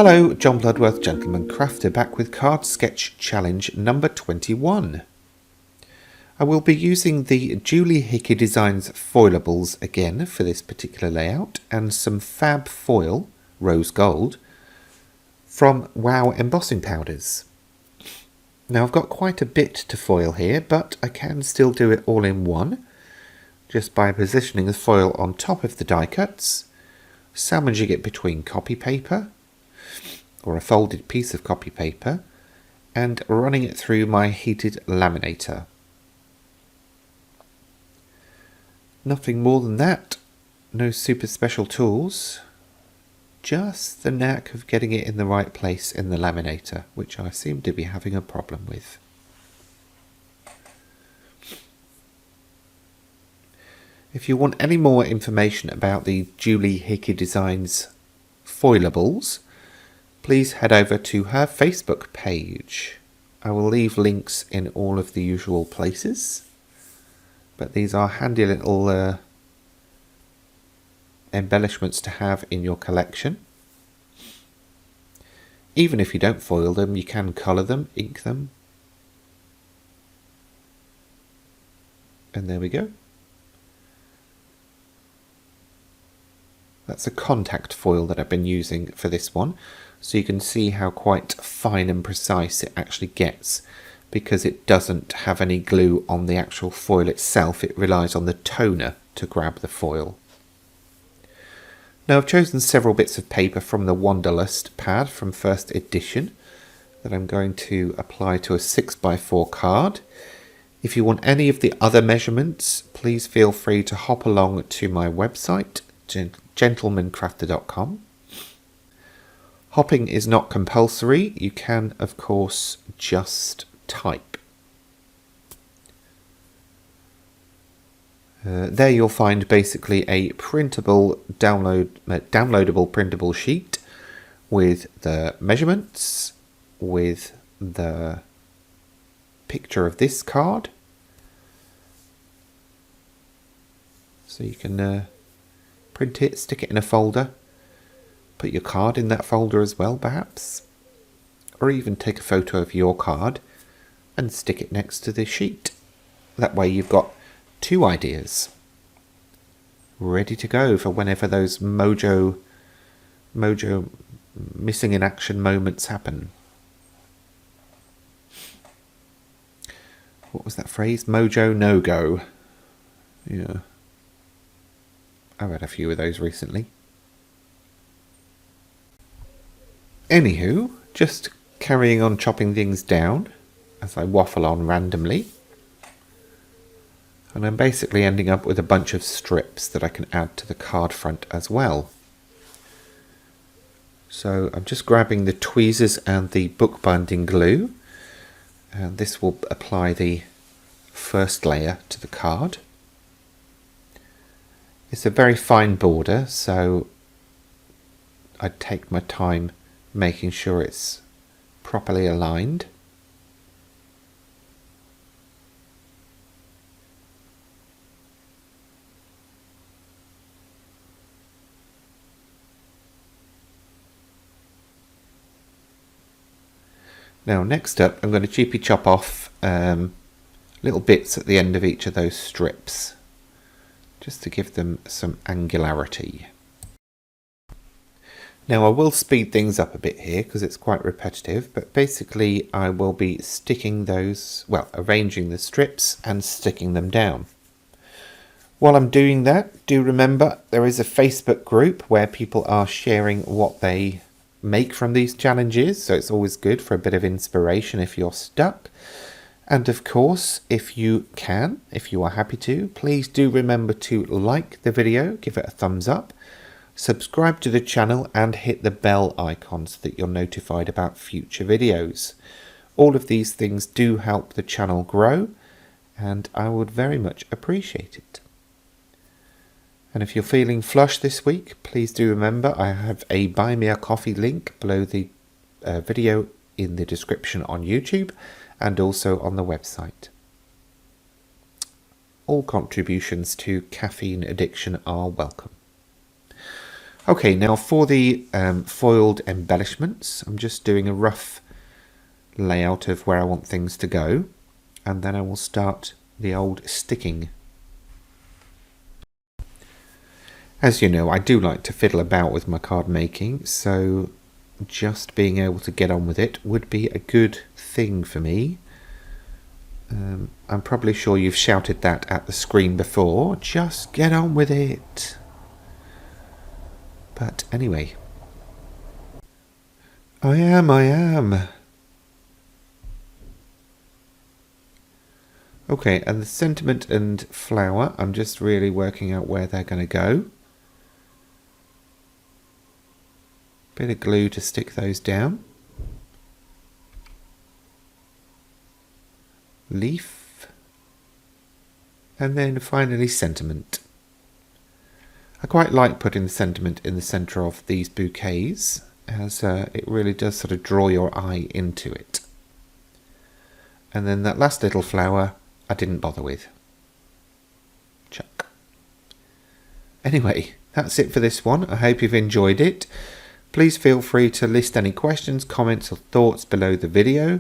Hello, John Bloodworth, Gentleman Crafter, back with Card Sketch Challenge number 21. I will be using the Julie Hickey Designs foilables again for this particular layout, and some fab foil, rose gold, from Wow embossing powders. Now I've got quite a bit to foil here, but I can still do it all in one, just by positioning the foil on top of the die cuts, sandwiching it between copy paper, or a folded piece of copy paper, and running it through my heated laminator. Nothing more than that, no super special tools, just the knack of getting it in the right place in the laminator, which I seem to be having a problem with. If you want any more information about the Julie Hickey Designs foilables, please head over to her Facebook page. I will leave links in all of the usual places, but these are handy little embellishments to have in your collection. Even if you don't foil them, you can colour them, ink them. And there we go. That's a contact foil that I've been using for this one, so you can see how quite fine and precise it actually gets, because it doesn't have any glue on the actual foil itself. It relies on the toner to grab the foil. Now I've chosen several bits of paper from the Wanderlust pad from first edition that I'm going to apply to a 6x4 card. If you want any of the other measurements, please feel free to hop along to my website, gentlemancrafter.com. Hopping is not compulsory. You can, of course, just type. There you'll find basically a printable, downloadable printable sheet with the measurements, with the picture of this card. So you can print it, stick it in a folder, put your card in that folder as well perhaps, or even take a photo of your card and stick it next to the sheet. That way you've got two ideas ready to go for whenever those mojo missing in action moments happen. What was that phrase? Mojo no go. Yeah. I've had a few of those recently. Anywho, just carrying on chopping things down as I waffle on randomly. And I'm basically ending up with a bunch of strips that I can add to the card front as well. So I'm just grabbing the tweezers and the bookbinding glue, and this will apply the first layer to the card. It's a very fine border, so I take my time making sure it's properly aligned. Now next up I'm going to cheaply chop off little bits at the end of each of those strips, just to give them some angularity. Now I will speed things up a bit here because it's quite repetitive, but basically I will be sticking those, well, arranging the strips and sticking them down. While I'm doing that, do remember there is a Facebook group where people are sharing what they make from these challenges, so it's always good for a bit of inspiration if you're stuck. And of course, if you can, if you are happy to, please do remember to like the video, give it a thumbs up, subscribe to the channel and hit the bell icon so that you're notified about future videos. All of these things do help the channel grow, and I would very much appreciate it. And if you're feeling flush this week, please do remember I have a Buy Me a Coffee link below the video in the description on YouTube and also on the website. All contributions to caffeine addiction are welcome. Okay, now for the foiled embellishments, I'm just doing a rough layout of where I want things to go, and then I will start the old sticking. As you know, I do like to fiddle about with my card making, so just being able to get on with it would be a good thing for me. I'm probably sure you've shouted that at the screen before, just get on with it. But anyway, I am. Okay, and the sentiment and flower, I'm just really working out where they're going to go. Bit of glue to stick those down. Leaf. And then finally sentiment. I quite like putting the sentiment in the centre of these bouquets, as it really does sort of draw your eye into it. And then that last little flower I didn't bother with. Chuck. Anyway, that's it for this one. I hope you've enjoyed it. Please feel free to list any questions, comments or thoughts below the video.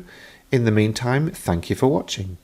In the meantime, thank you for watching.